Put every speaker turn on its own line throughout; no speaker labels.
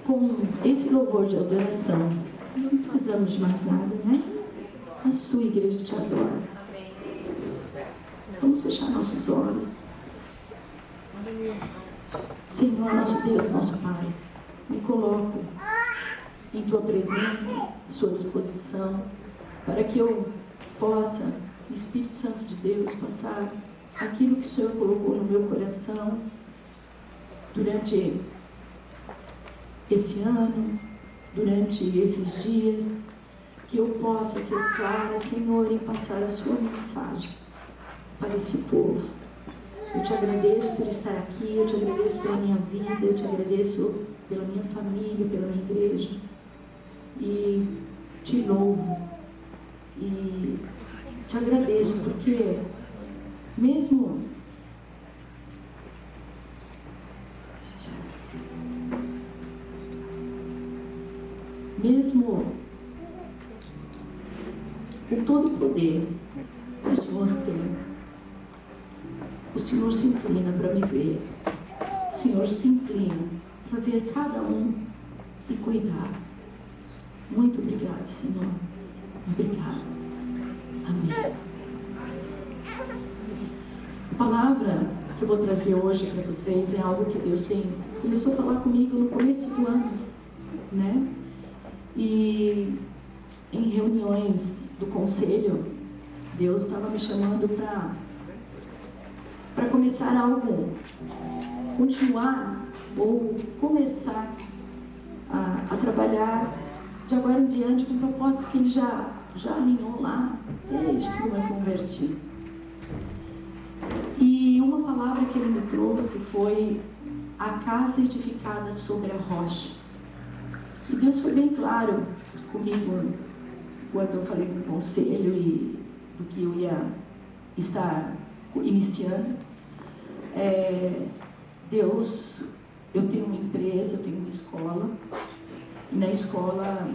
com esse louvor de adoração, não precisamos de mais nada, né? A sua igreja te adora. Vamos fechar nossos olhos. Senhor, nosso Deus, nosso Pai, me coloco em Tua presença, à Sua disposição, para que eu possa, Espírito Santo de Deus, passar aquilo que o Senhor colocou no meu coração durante esse ano, durante esses dias, que eu possa ser clara, Senhor, em passar a Sua mensagem para esse povo. Eu te agradeço por estar aqui, eu te agradeço pela minha vida, eu te agradeço pela minha família, pela minha igreja. E te louvo e te agradeço porque mesmo com todo o poder que o Senhor tem, o Senhor se inclina para me ver, o Senhor se inclina para ver cada um e cuidar. Muito obrigado, Senhor. Obrigado. Amém. A palavra que eu vou trazer hoje para vocês é algo que Deus começou a falar comigo no começo do ano, né? E em reuniões do conselho, Deus estava me chamando para começar algo, continuar ou começar a trabalhar de agora em diante com o propósito que Ele já alinhou lá desde que eu me converti. E uma palavra que Ele me trouxe foi a casa edificada sobre a rocha. E Deus foi bem claro comigo quando eu falei com o conselho e do que eu ia estar iniciando. Deus, eu tenho uma empresa, eu tenho uma escola, e na escola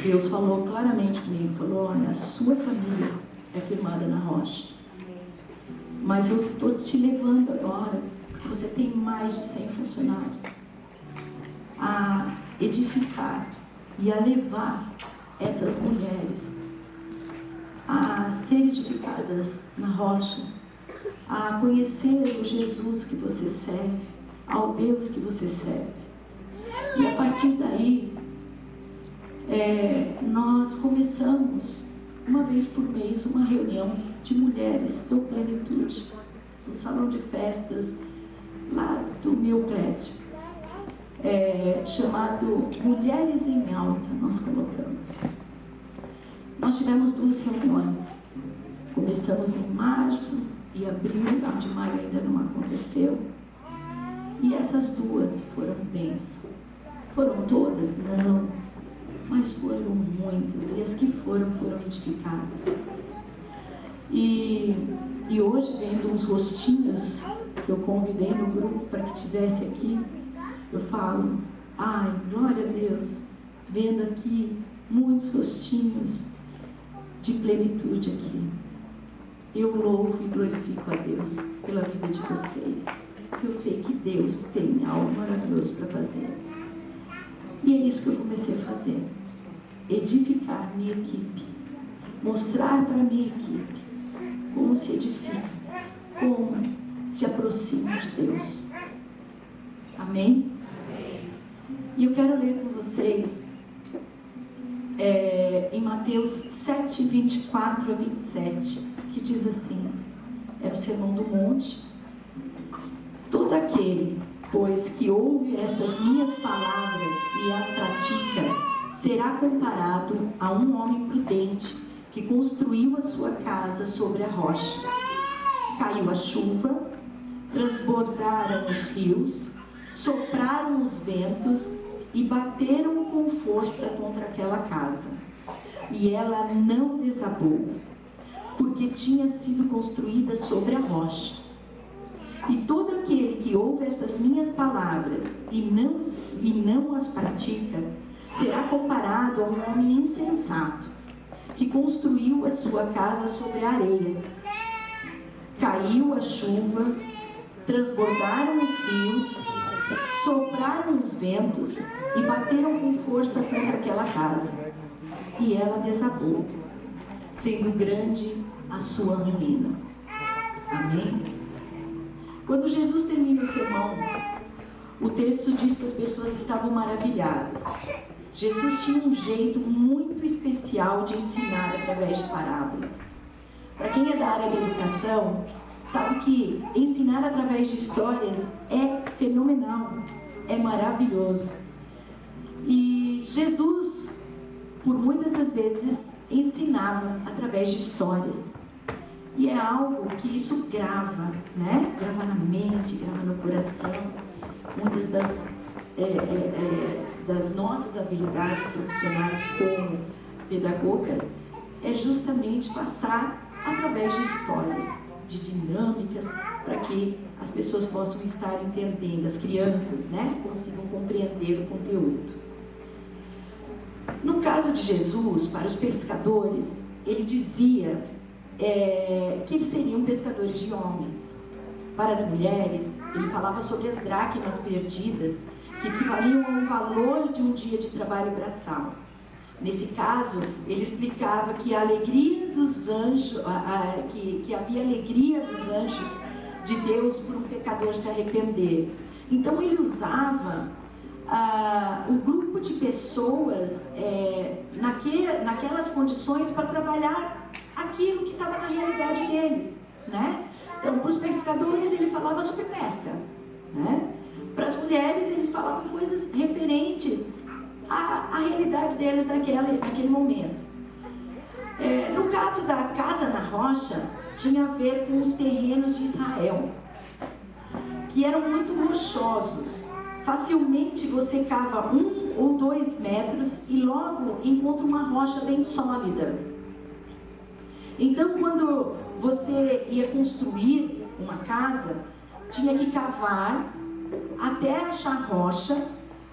Deus falou claramente comigo, falou: olha, a sua família é firmada na rocha, mas eu estou te levando agora, porque você tem mais de 100 funcionários, a edificar e a levar essas mulheres a serem edificadas na rocha, a conhecer o Jesus que você serve, ao Deus que você serve. E a partir daí, nós começamos, uma vez por mês, uma reunião de mulheres do Plenitude, no salão de festas lá do meu prédio, chamado Mulheres em Alta, nós colocamos. Nós tivemos 2 reuniões, começamos em março e abril, a de maio ainda não aconteceu, e essas 2 foram bênçãos. Foram todas? Não, mas foram muitas, e as que foram edificadas. E hoje, vendo uns rostinhos que eu convidei no grupo para que estivesse aqui, eu falo: ai, glória a Deus, vendo aqui muitos rostinhos de plenitude aqui. Eu louvo e glorifico a Deus pela vida de vocês, porque eu sei que Deus tem algo maravilhoso para fazer. E é isso que eu comecei a fazer: edificar minha equipe, mostrar para minha equipe como se edifica, como se aproxima de Deus. Amém? E eu quero ler com vocês em Mateus 7, 24 a 27, que diz assim, é o Sermão do Monte: todo aquele, pois, que ouve estas minhas palavras e as pratica, será comparado a um homem prudente que construiu a sua casa sobre a rocha. Caiu a chuva, transbordaram os rios, sopraram os ventos e bateram com força contra aquela casa. E ela não desabou, porque tinha sido construída sobre a rocha. E todo aquele que ouve estas minhas palavras e não as pratica, será comparado a um homem insensato, que construiu a sua casa sobre a areia. Caiu a chuva, transbordaram os rios, sopraram os ventos e bateram com força contra aquela casa, e ela desabou, sendo grande a sua ruína. Amém? Quando Jesus termina o sermão, o texto diz que as pessoas estavam maravilhadas. Jesus tinha um jeito muito especial de ensinar através de parábolas. Para quem é da área da educação, sabe que ensinar através de histórias é fenomenal, é maravilhoso. E Jesus, por muitas das vezes, ensinava através de histórias. E é algo que isso grava, né? Grava na mente, grava no coração. Muitas das nossas habilidades profissionais como pedagogas é justamente passar através de histórias, de dinâmicas, para que as pessoas possam estar entendendo, as crianças, né, consigam compreender o conteúdo. No caso de Jesus, para os pescadores, ele dizia que eles seriam pescadores de homens. Para as mulheres, ele falava sobre as dracmas perdidas, que equivaliam ao valor de um dia de trabalho braçal. Nesse caso, ele explicava que a alegria dos anjos, que havia alegria dos anjos de Deus por um pecador se arrepender. Então ele usava o grupo de pessoas naquelas condições para trabalhar aquilo que estava na realidade deles, né? Então, para os pescadores ele falava sobre pesca, né? Para as mulheres eles falavam coisas referentes à realidade deles naquele momento. No caso da casa na rocha, tinha a ver com os terrenos de Israel, que eram muito rochosos. Facilmente você cava 1 ou 2 metros e logo encontra uma rocha bem sólida. Então, quando você ia construir uma casa, tinha que cavar até achar rocha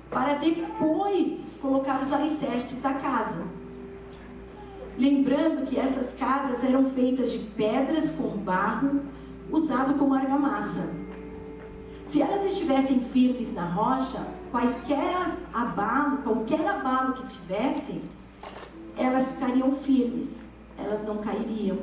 para depois colocar os alicerces da casa. Lembrando que essas casas eram feitas de pedras com barro usado como argamassa. Se elas estivessem firmes na rocha, qualquer abalo que tivesse, elas ficariam firmes, elas não cairiam.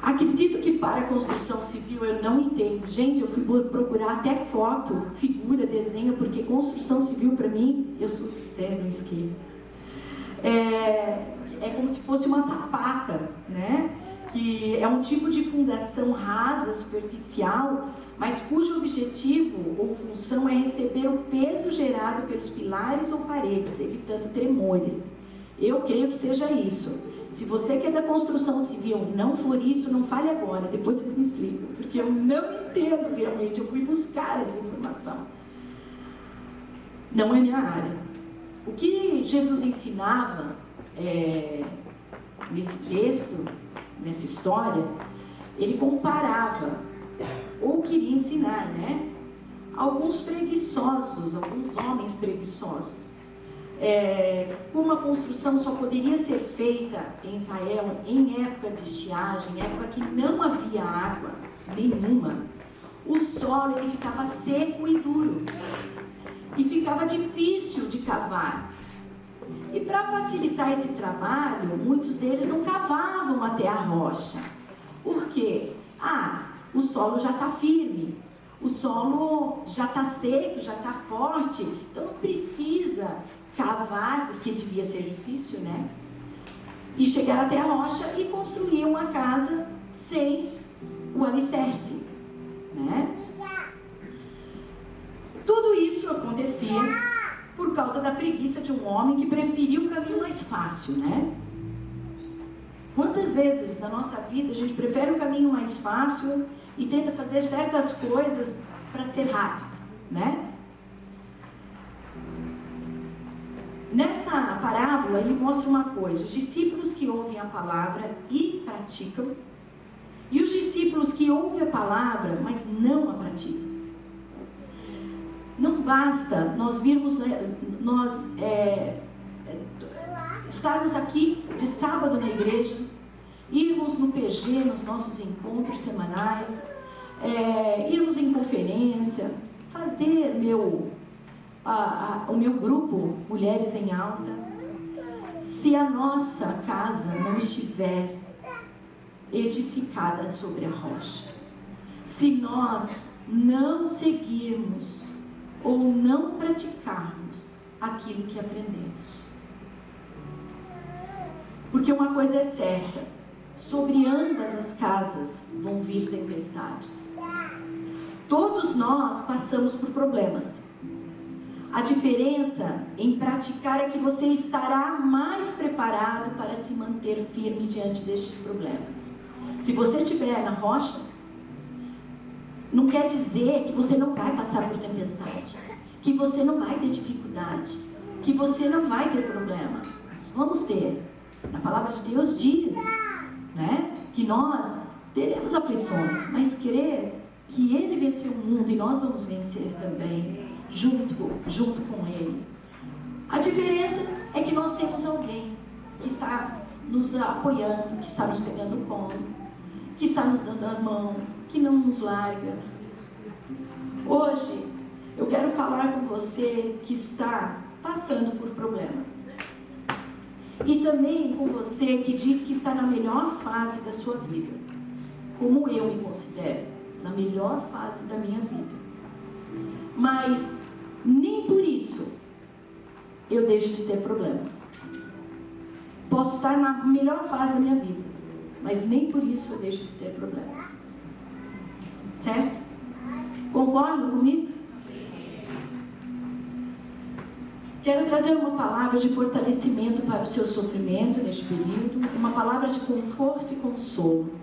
Acredito que para a construção civil eu não entendo. Gente, eu fui procurar até foto, figura, desenho, porque construção civil para mim, eu sou zero esquerda. É como se fosse uma sapata, né? Que é um tipo de fundação rasa, superficial, mas cujo objetivo ou função é receber o peso gerado pelos pilares ou paredes, evitando tremores. Eu creio que seja isso. Se você que é da construção civil não for isso, não fale agora, depois vocês me explicam, porque eu não entendo realmente, eu fui buscar essa informação. Não é minha área. O que Jesus ensinava nesse texto, nessa história, ele comparava, ou queria ensinar, né? Alguns preguiçosos, alguns homens preguiçosos. Como a construção só poderia ser feita em Israel em época de estiagem, em época que não havia água nenhuma, o solo ele ficava seco e duro e ficava difícil de cavar. E para facilitar esse trabalho, muitos deles não cavavam até a rocha. Por quê? O solo já está firme, o solo já está seco, já está forte, então não precisa cavar, porque devia ser difícil, né? E chegar até a rocha e construir uma casa sem o alicerce, né? Tudo isso acontecia por causa da preguiça de um homem que preferia o caminho mais fácil, né? Quantas vezes na nossa vida a gente prefere o caminho mais fácil e tenta fazer certas coisas para ser rápido, né? Nessa parábola ele mostra uma coisa: os discípulos que ouvem a palavra e praticam, e os discípulos que ouvem a palavra, mas não a praticam. Não basta nós virmos, estarmos aqui de sábado na igreja, irmos no PG, nos nossos encontros semanais, irmos em conferência, fazer o meu grupo Mulheres em Alta, se a nossa casa não estiver edificada sobre a rocha, se nós não seguirmos ou não praticarmos aquilo que aprendemos. Porque uma coisa é certa, sobre ambas as casas vão vir tempestades. Todos nós passamos por problemas. A diferença em praticar é que você estará mais preparado para se manter firme diante destes problemas. Se você estiver na rocha, não quer dizer que você não vai passar por tempestade, que você não vai ter dificuldade, que você não vai ter problema. Nós vamos ter. A palavra de Deus diz, né, que nós teremos aflições, mas crer que Ele venceu o mundo e nós vamos vencer também, junto com Ele. A diferença é que nós temos alguém que está nos apoiando, que está nos pegando no colo, que está nos dando a mão, que não nos larga. Hoje, eu quero falar com você que está passando por problemas. E também com você que diz que está na melhor fase da sua vida. Como eu me considero, na melhor fase da minha vida. Mas nem por isso eu deixo de ter problemas. Posso estar na melhor fase da minha vida, mas nem por isso eu deixo de ter problemas. Certo? Concordam comigo? Quero trazer uma palavra de fortalecimento para o seu sofrimento neste período, uma palavra de conforto e consolo.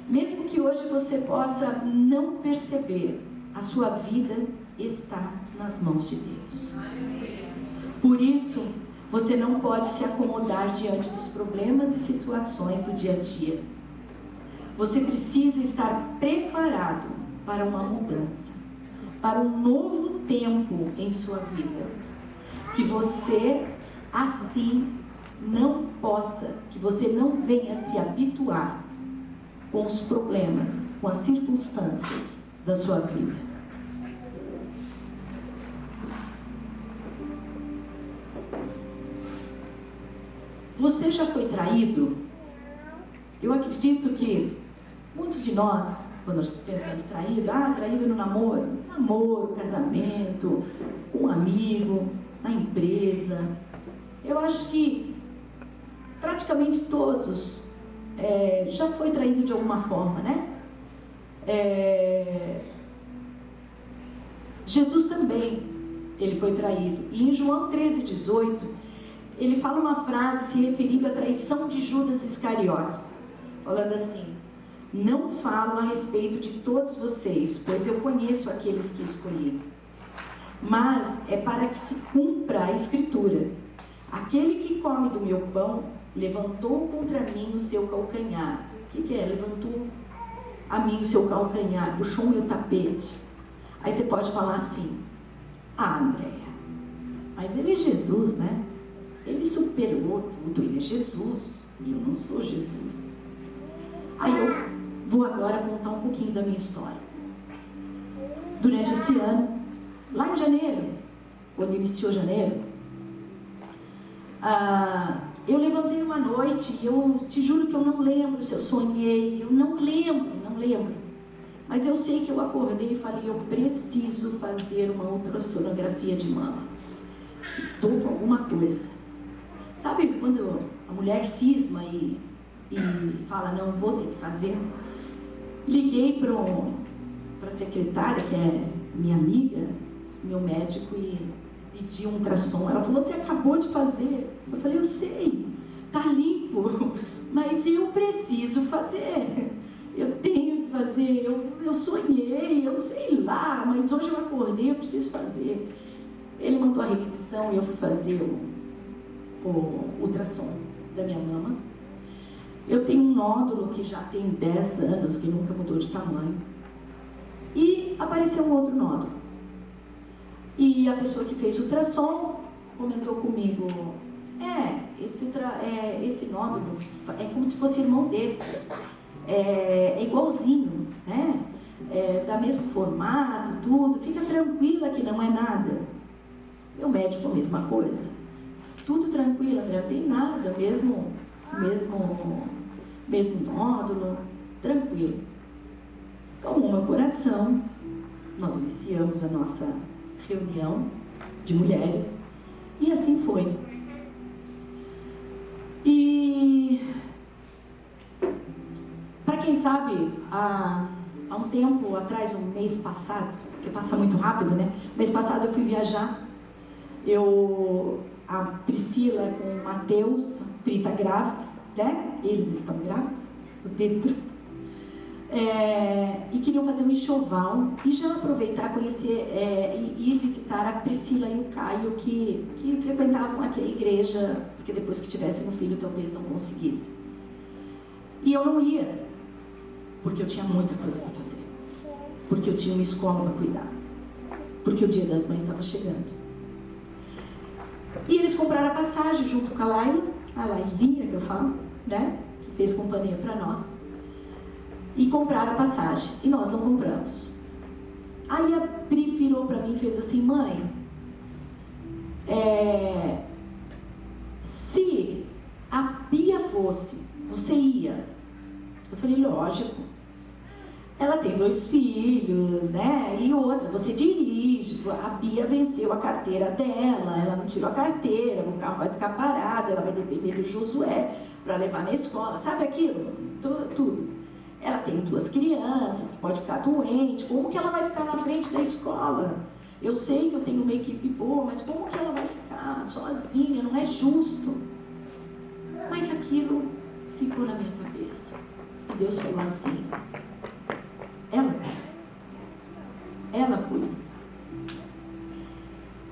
Mesmo que hoje você possa não perceber, a sua vida está nas mãos de Deus. Por isso, você não pode se acomodar diante dos problemas e situações do dia a dia. Você precisa estar preparado para uma mudança, para um novo tempo em sua vida. Que você, assim, que você não venha se habituar com os problemas, com as circunstâncias da sua vida. Você já foi traído? Eu acredito que muitos de nós, quando nós pensamos traído no namoro, casamento, com um amigo, na empresa, eu acho que praticamente todos já foi traído de alguma forma, né? Jesus também, ele foi traído. E em João 13:18, ele fala uma frase se referindo à traição de Judas Iscariotes, falando assim: não falo a respeito de todos vocês, pois eu conheço aqueles que escolhi. Mas é para que se cumpra a Escritura: aquele que come do meu pão levantou contra mim o seu calcanhar. O que é? Levantou a mim o seu calcanhar, puxou o meu tapete. Aí você pode falar assim: Andréia, mas ele é Jesus, né? Ele superou tudo, ele é Jesus, e eu não sou Jesus. Aí eu vou agora contar um pouquinho da minha história. Durante esse ano, lá em janeiro, quando iniciou janeiro, eu levantei uma noite e eu te juro que eu não lembro se eu sonhei, eu não lembro. Mas eu sei que eu acordei e falei: eu preciso fazer uma ultrassonografia de mama. Estou com alguma coisa. Sabe quando a mulher cisma e fala: não, vou ter que fazer? Liguei para a secretária, que é minha amiga, meu médico, e pedi um ultrassom. Ela falou: você acabou de fazer. Eu falei: eu sei, tá limpo, mas eu preciso fazer. Eu tenho que fazer, eu sonhei, eu sei lá, mas hoje eu acordei, eu preciso fazer. Ele mandou a requisição e eu fui fazer o ultrassom da minha mama. Eu tenho um nódulo que já tem 10 anos, que nunca mudou de tamanho. E apareceu um outro nódulo. E a pessoa que fez o ultrassom comentou comigo: esse nódulo é como se fosse irmão desse. É igualzinho, né? dá mesmo formato, tudo, fica tranquila que não é nada. Meu médico, a mesma coisa. Tudo tranquilo, André, não tem nada, mesmo nódulo, tranquilo. Com o meu coração, nós iniciamos a nossa reunião de mulheres e assim foi. E para quem sabe, há um tempo atrás, um mês passado, porque passa muito rápido, né? Mês passado eu fui viajar. A Priscila com o Matheus, Pri está grávida, né? Eles estão grávidos, do Pedro. E queriam fazer um enxoval e já aproveitar, conhecer, ir visitar a Priscila e o Caio, que frequentavam aqui a igreja, porque depois que tivessem um filho talvez não conseguissem. E eu não ia, porque eu tinha muita coisa para fazer, porque eu tinha uma escola para cuidar, porque o Dia das Mães estava chegando. E eles compraram a passagem junto com a Lailinha, que eu falo, né? Que fez companhia para nós. E compraram a passagem. E nós não compramos. Aí a Pri virou para mim e fez assim: mãe, se a Pia fosse, você ia? Eu falei: lógico. Ela tem 2 filhos, né? E outra, você dirige. A Bia venceu a carteira dela, ela não tirou a carteira, o carro vai ficar parado, ela vai depender do Josué para levar na escola, sabe aquilo? Tudo. Ela tem 2 crianças, pode ficar doente, como que ela vai ficar na frente da escola? Eu sei que eu tenho uma equipe boa, mas como que ela vai ficar sozinha? Não é justo. Mas aquilo ficou na minha cabeça. E Deus falou assim: ela cuida.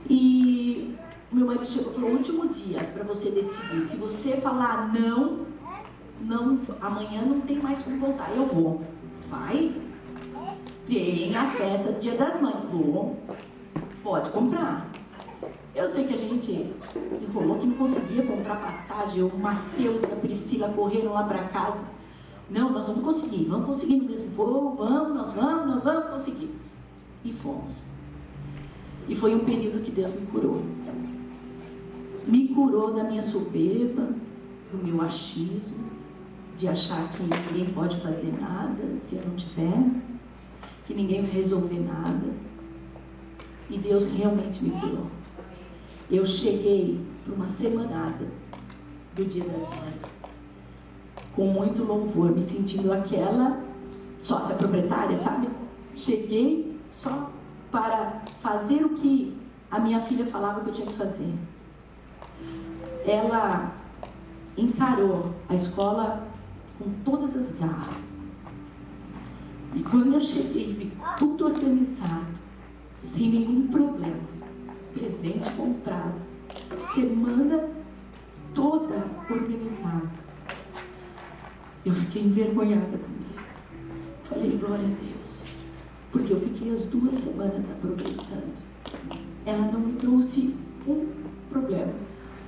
E o meu marido chegou e falou: último dia para você decidir. Se você falar não, amanhã não tem mais como voltar. Eu vou. Vai. Tem a festa do Dia das Mães. Vou. Pode comprar. Eu sei que a gente enrolou que não conseguia comprar passagem. O Matheus e a Priscila correram lá para casa. Não, nós vamos conseguir no mesmo voo, nós vamos, conseguimos. E fomos. E foi um período que Deus me curou. Me curou da minha soberba, do meu achismo, de achar que ninguém pode fazer nada se eu não tiver, que ninguém vai resolver nada. E Deus realmente me curou. Eu cheguei para uma semanada do Dia das Mães, com muito louvor, me sentindo aquela sócia proprietária, sabe? Cheguei só para fazer o que a minha filha falava que eu tinha que fazer. Ela encarou a escola com todas as garras. E quando eu cheguei, vi tudo organizado, sem nenhum problema, presente comprado, semana toda organizada. Eu fiquei envergonhada comigo. Falei: glória a Deus. Porque eu fiquei as 2 semanas aproveitando. Ela não me trouxe um problema.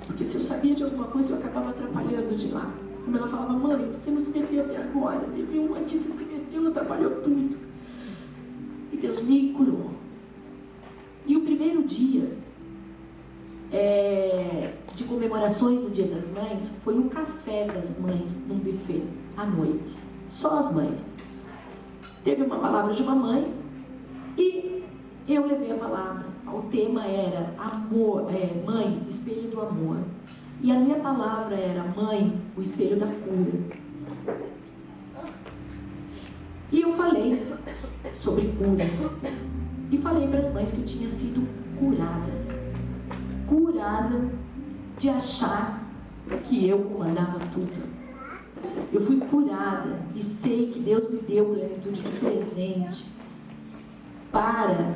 Porque se eu sabia de alguma coisa, eu acabava atrapalhando de lá. Como ela falava: mãe, você não se meteu até agora. Teve uma que você se meteu, atrapalhou tudo. E Deus me curou. E o primeiro dia de comemorações do Dia das Mães foi o café das mães num buffet à noite. Só as mães. Teve uma palavra de uma mãe e eu levei a palavra. O tema era amor, mãe, espelho do amor. E a minha palavra era: mãe, o espelho da cura. E eu falei sobre cura. E falei para as mães que eu tinha sido curada. Curada de achar que eu comandava tudo. Eu fui curada e sei que Deus me deu plenitude de presente para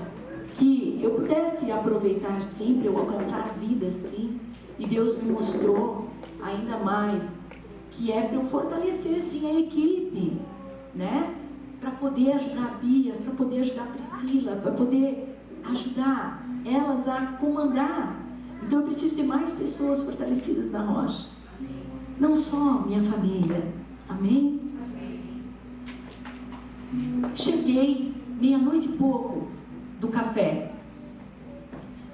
que eu pudesse aproveitar sempre, eu alcançar vida sim. E Deus me mostrou ainda mais que é para eu fortalecer sim a equipe, né? Para poder ajudar a Bia, para poder ajudar a Priscila, para poder ajudar elas a comandar. Então eu preciso de mais pessoas fortalecidas na rocha. Não só minha família. Amém? Cheguei meia-noite e pouco do café.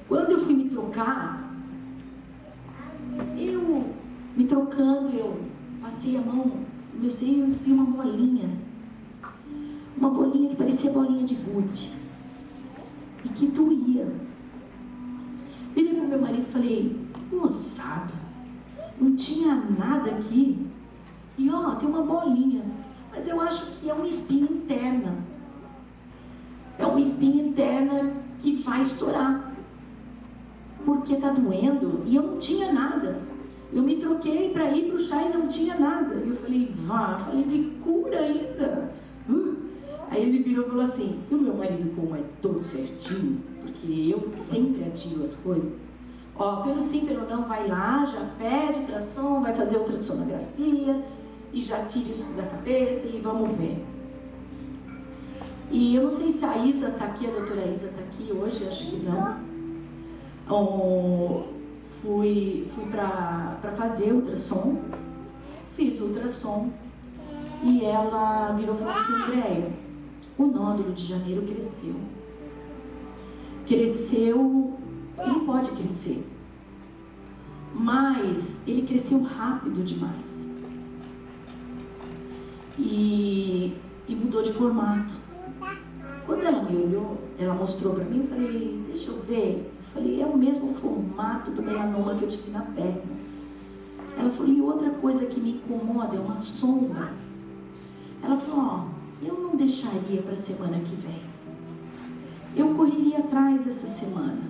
Quando eu fui me trocar, eu passei a mão no meu seio e vi uma bolinha que parecia bolinha de gude e que doía. Virei para o meu marido e falei: moçada, não tinha nada aqui, e ó, tem uma bolinha, mas eu acho que é uma espinha interna. É uma espinha interna que vai estourar, porque tá doendo. E eu não tinha nada. Eu me troquei para ir para o chá e não tinha nada. E eu falei: falei de cura ainda. Aí ele virou e falou assim, e o meu marido, como é todo certinho, porque eu sempre adio as coisas, ó, pelo sim, pelo não, vai lá, já pede ultrassom, vai fazer ultrassonografia e já tira isso da cabeça e vamos ver. E eu não sei se a Isa está aqui, a doutora Isa está aqui hoje, acho que não. Fui para fazer ultrassom, fiz o ultrassom e ela virou e falou assim: Andréia, o nódulo de janeiro cresceu. Ele pode crescer, mas ele cresceu rápido demais e mudou de formato. Quando ela me olhou, ela mostrou para mim, eu falei: deixa eu ver. Eu falei: é o mesmo formato do melanoma que eu tive na perna. Ela falou: e outra coisa que me incomoda é uma sombra. Ela falou: ó, eu não deixaria para a semana que vem. Eu correria atrás essa semana.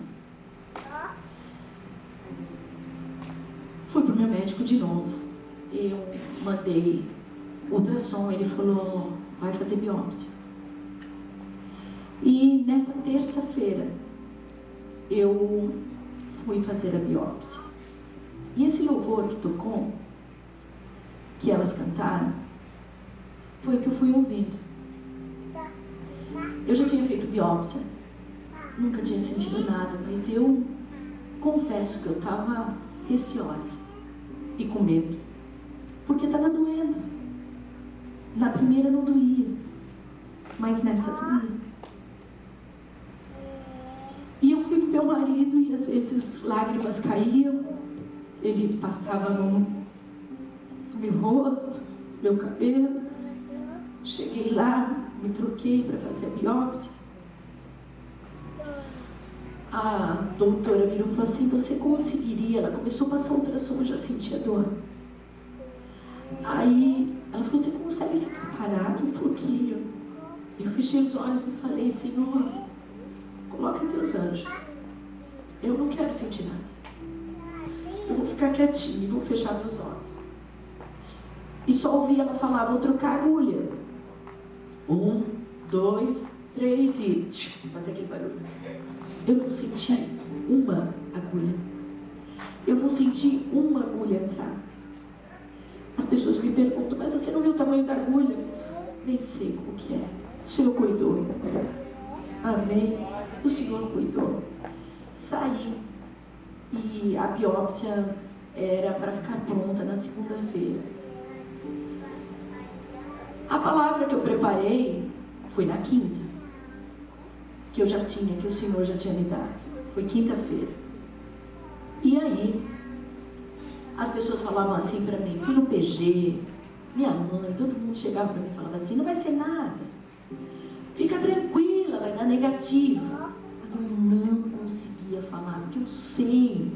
Fui para o meu médico de novo. Eu mandei ultrassom, ele falou: vai fazer biópsia. E nessa terça-feira, eu fui fazer a biópsia. E esse louvor que tocou, que elas cantaram, foi o que eu fui ouvindo. Eu já tinha feito biópsia, nunca tinha sentido nada, mas eu confesso que eu estava receosa e com medo, porque estava doendo. Na primeira não doía, mas nessa doía. E eu fui com meu marido e às vezes lágrimas caíam, ele passava a mão no meu rosto, meu cabelo. Cheguei lá, me troquei para fazer a biópsia. A doutora virou e falou assim: você conseguiria? Ela começou a passar ultrassom, eu já sentia dor. Aí ela falou: você consegue ficar parado um pouquinho? Eu fechei os olhos e falei: Senhor, coloca teus anjos. Eu não quero sentir nada. Eu vou ficar quietinho e vou fechar meus olhos. E só ouvi ela falar: vou trocar a agulha. 1, 2, 3 e fazer aquele barulho. Eu não senti uma agulha. Eu não senti uma agulha entrar. As pessoas me perguntam: mas você não viu o tamanho da agulha? Nem sei como que é. O Senhor cuidou. Amém. O Senhor cuidou. Saí. E a biópsia era para ficar pronta na segunda-feira. A palavra que eu preparei foi na quinta, que eu já tinha, que o Senhor já tinha me dado. Foi quinta-feira. E aí, as pessoas falavam assim para mim, fui no PG, minha mãe, todo mundo chegava para mim e falava assim: não vai ser nada, fica tranquila, vai dar negativo. Eu não conseguia falar, porque eu sei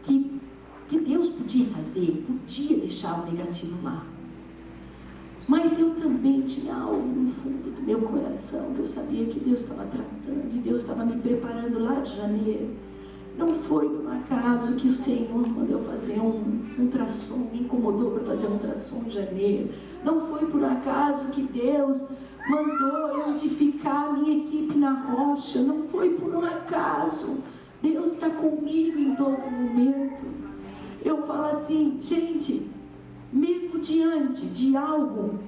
que Deus podia fazer, podia deixar o negativo lá. Mas eu também tinha algo no fundo do meu coração, que eu sabia que Deus estava tratando, e Deus estava me preparando lá de janeiro. Não foi por um acaso que o Senhor mandou eu fazer um ultrassom, me incomodou para fazer um ultrassom em janeiro. Não foi por um acaso que Deus mandou eu edificar a minha equipe na rocha. Não foi por um acaso. Deus está comigo em todo momento. Eu falo assim, gente, mesmo diante de algo,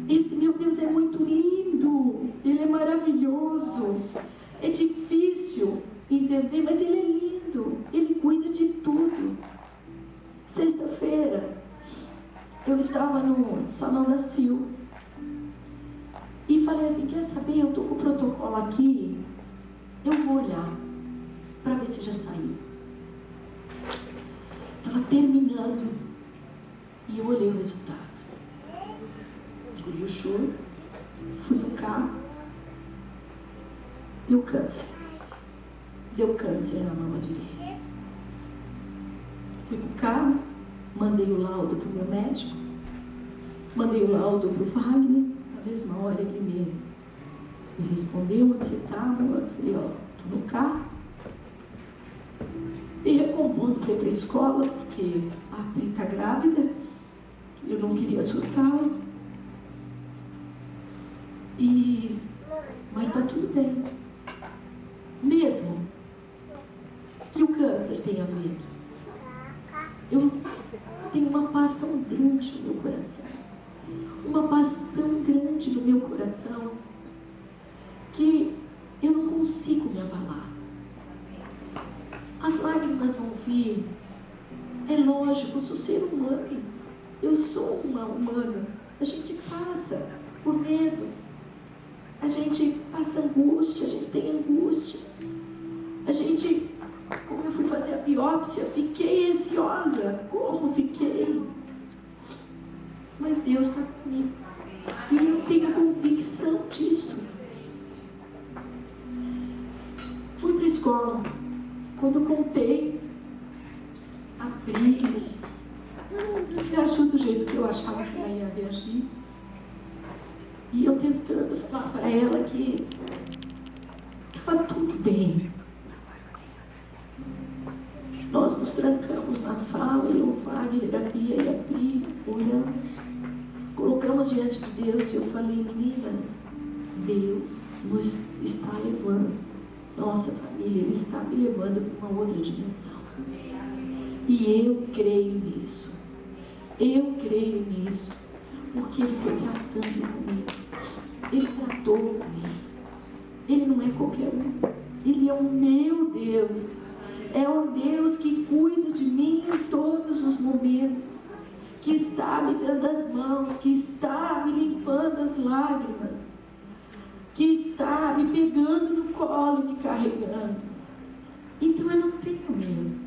esse meu Deus é muito lindo, Ele é maravilhoso, é difícil entender, mas Ele é lindo, Ele cuida de tudo. Sexta-feira, eu estava no Salão da Sil, E falei assim, quer saber, eu estou com o protocolo aqui, eu vou olhar para ver se já saiu. Estava terminando e eu olhei o resultado. Engoli o choro, fui no carro, deu câncer. Deu câncer na mama direita. Fui pro carro, mandei o laudo pro meu médico, mandei o laudo pro Wagner. Na mesma hora ele me respondeu onde você estava. Eu falei, tô no carro. E recompondo para ir para a escola, porque a Pri está grávida. Eu não queria assustá-la. Mas está tudo bem. Mesmo que o câncer tenha vindo, eu tenho uma paz tão grande no meu coração. Uma paz tão grande no meu coração que eu não consigo me abalar. As lágrimas vão vir. É lógico, eu sou ser humano. Eu sou uma humana. A gente passa por medo. A gente passa angústia, a gente tem angústia. A gente, como eu fui fazer a biópsia, fiquei ansiosa. Como fiquei? Mas Deus está comigo. E eu tenho convicção disso. Fui para a escola. Quando eu contei, a Pri reagiu do jeito que eu achava que ela ia reagir. E eu tentando falar para ela que estava tudo bem. Nós nos trancamos na sala, eu, o Wagner, a Bia e a Pri, oramos, colocamos diante de Deus e eu falei, meninas, Deus nos está levando, nossa família, Ele está me levando para uma outra dimensão. E eu creio nisso. Eu creio nisso. Porque Ele foi tratando comigo. Ele tratou comigo. Ele não é qualquer um. Ele é o meu Deus. É o Deus que cuida de mim em todos os momentos. Que está me dando as mãos. Que está me limpando as lágrimas. Que está me pegando no colo e me carregando. Então eu não tenho medo.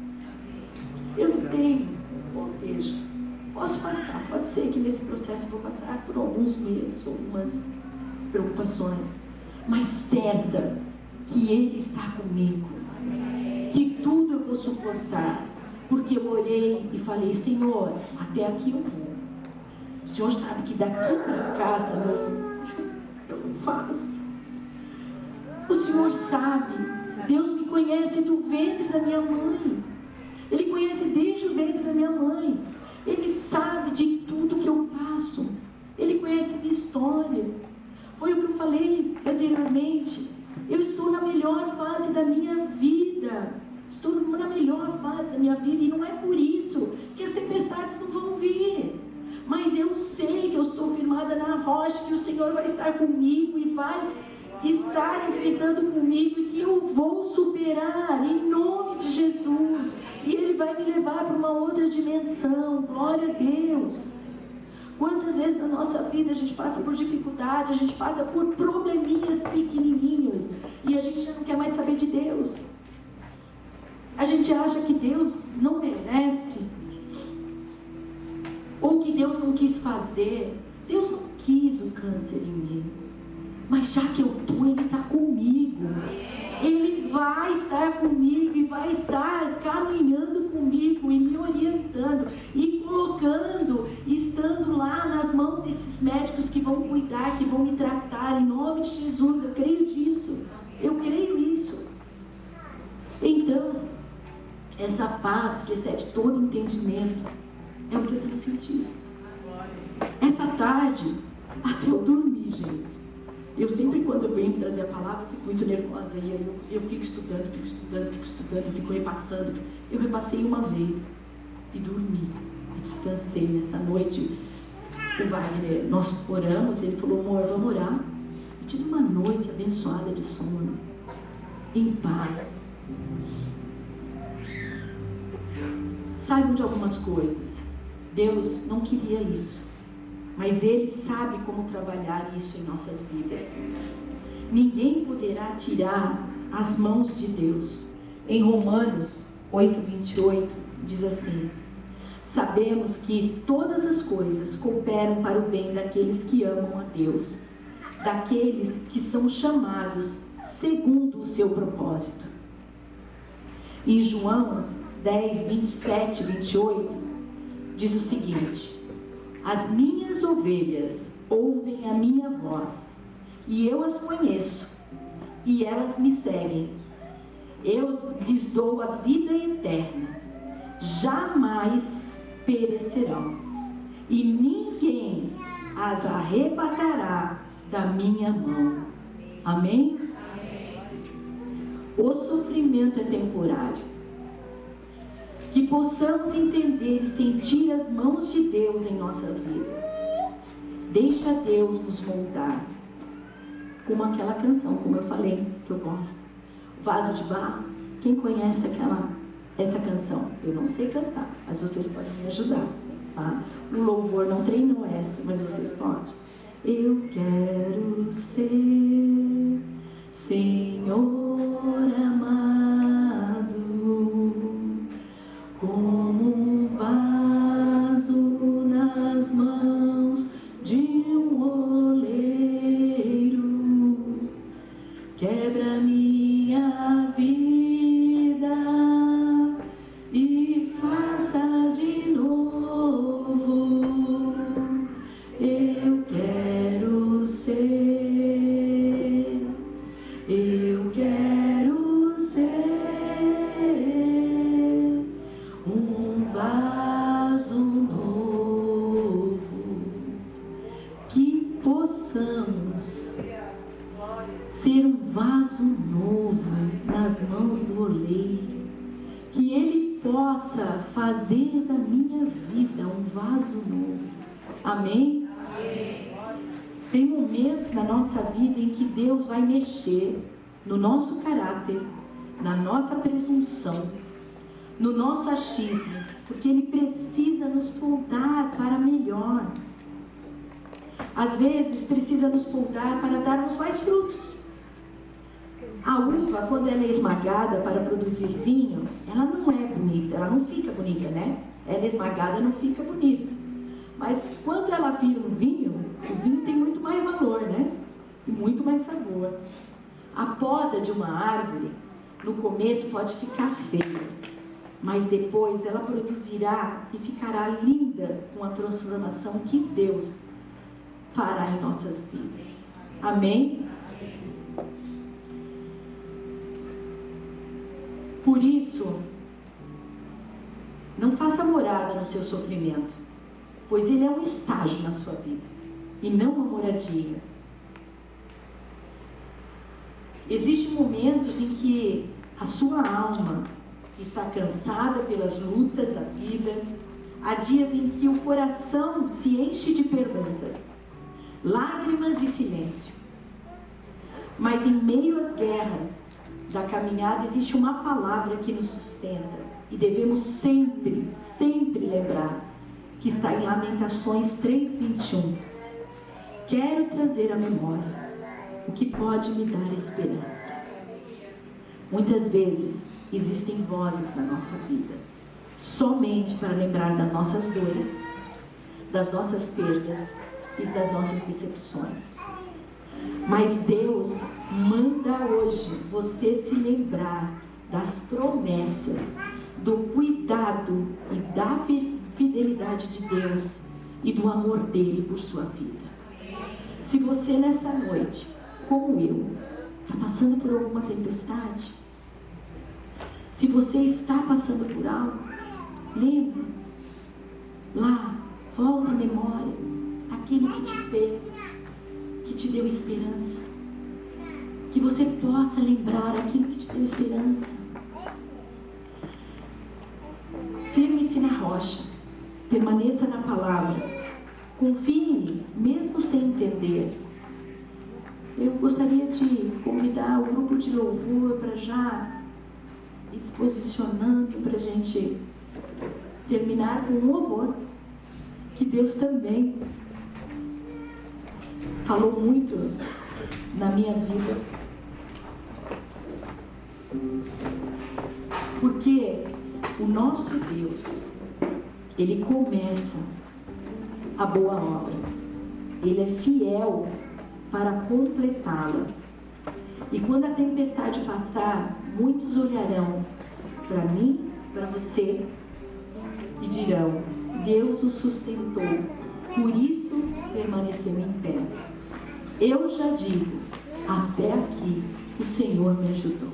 Eu não tenho. Ou seja, posso passar. Pode ser que nesse processo eu vou passar por alguns medos, algumas preocupações. Mas certa que Ele está comigo. Que tudo eu vou suportar. Porque eu orei e falei, Senhor, até aqui eu vou. O Senhor sabe que daqui para casa eu não faço. O Senhor sabe. Deus me conhece do ventre da minha mãe. Ele conhece desde o ventre da minha mãe. Ele sabe de tudo que eu passo. Ele conhece a minha história. Foi o que eu falei anteriormente. Eu estou na melhor fase da minha vida. Estou na melhor fase da minha vida. E não é por isso que as tempestades não vão vir. Mas eu sei que eu estou firmada na rocha, que o Senhor vai estar comigo e vai estar enfrentando comigo e que eu vou superar em nome de Jesus. E Ele vai me levar para uma outra dimensão. Glória a Deus. Quantas vezes na nossa vida a gente passa por dificuldade, a gente passa por probleminhas pequenininhos e a gente já não quer mais saber de Deus. A gente acha que Deus não merece, ou que Deus não quis fazer. Deus não quis o câncer em mim, mas já que eu estou, Ele está comigo. Ele vai estar comigo e vai estar caminhando comigo e me orientando e colocando, estando lá nas mãos desses médicos que vão cuidar, que vão me tratar em nome de Jesus. Eu creio disso. Eu creio nisso. Então, essa paz que excede todo entendimento é o que eu tenho sentido. Essa tarde, até eu dormir, gente. Eu sempre, quando eu venho trazer a palavra, eu fico muito nervosa. E eu fico estudando, fico repassando. Eu repassei uma vez e dormi. Eu descansei essa noite. O Wagner, nós oramos, ele falou, amor, vamos orar. Eu tive uma noite abençoada de sono, em paz. Saibam de algumas coisas. Deus não queria isso. mas Ele sabe como trabalhar isso em nossas vidas. Ninguém poderá tirar as mãos de Deus. Em Romanos 8:28 diz assim: sabemos que todas as coisas cooperam para o bem daqueles que amam a Deus, daqueles que são chamados segundo o seu propósito. Em João 10:27-28 diz o seguinte: as minhas ovelhas ouvem a minha voz, e eu as conheço, e elas me seguem. Eu lhes dou a vida eterna, jamais perecerão, e ninguém as arrebatará da minha mão. Amém? O sofrimento é temporário. Que possamos entender e sentir as mãos de Deus em nossa vida. Deixa Deus nos moldar. Como aquela canção, como eu falei, que eu gosto. Vaso de barro. Quem conhece essa canção? Eu não sei cantar, mas vocês podem me ajudar. Tá? O louvor não treinou essa, mas vocês podem. Eu quero ser Senhor amado, como um vaso nas mãos de um oleiro. Quebra minha vida e faça de novo. Eu quero ser, eu quero ser um vaso novo. Que possamos ser um vaso novo nas mãos do oleiro, que Ele possa fazer da minha vida um vaso novo. Amém? Amém. Tem momentos na nossa vida em que Deus vai mexer no nosso caráter, na nossa presunção, no nosso achismo, porque Ele precisa nos poldar para melhor. Às vezes precisa nos poldar para darmos mais frutos. A uva, quando ela é esmagada para produzir vinho, ela não é bonita, ela não fica bonita, né? Ela é esmagada, não fica bonita. Mas quando ela vira um vinho, o vinho tem muito mais valor, né? E muito mais sabor. A poda de uma árvore, no começo pode ficar feia, mas depois ela produzirá e ficará linda com a transformação que Deus fará em nossas vidas. Amém? Por isso, não faça morada no seu sofrimento, pois ele é um estágio na sua vida e não uma moradia. Existem momentos em que a sua alma está cansada pelas lutas da vida. Há dias em que o coração se enche de perguntas, lágrimas e silêncio. Mas em meio às guerras da caminhada existe uma palavra que nos sustenta, e devemos sempre, sempre lembrar que está em Lamentações 3:21. Quero trazer à memória o que pode me dar esperança. Muitas vezes existem vozes na nossa vida somente para lembrar das nossas dores, das nossas perdas e das nossas decepções. Mas Deus manda hoje você se lembrar das promessas, do cuidado e da fidelidade de Deus e do amor dele por sua vida. Se você nessa noite, como eu, está passando por alguma tempestade, se você está passando por algo, lembra lá, volta à memória aquilo que te fez, que te deu esperança, que você possa lembrar aquilo que te deu esperança. Firme-se na rocha, permaneça na palavra, confie mesmo sem entender. Eu gostaria de convidar o grupo de louvor para já ir se posicionando, para a gente terminar com um louvor que Deus também falou muito na minha vida. Porque o nosso Deus, Ele começa a boa obra. Ele é fiel para completá-la. E quando a tempestade passar, muitos olharão para mim, para você, e dirão: Deus o sustentou, por isso permaneceu em pé. Eu já digo: até aqui o Senhor me ajudou.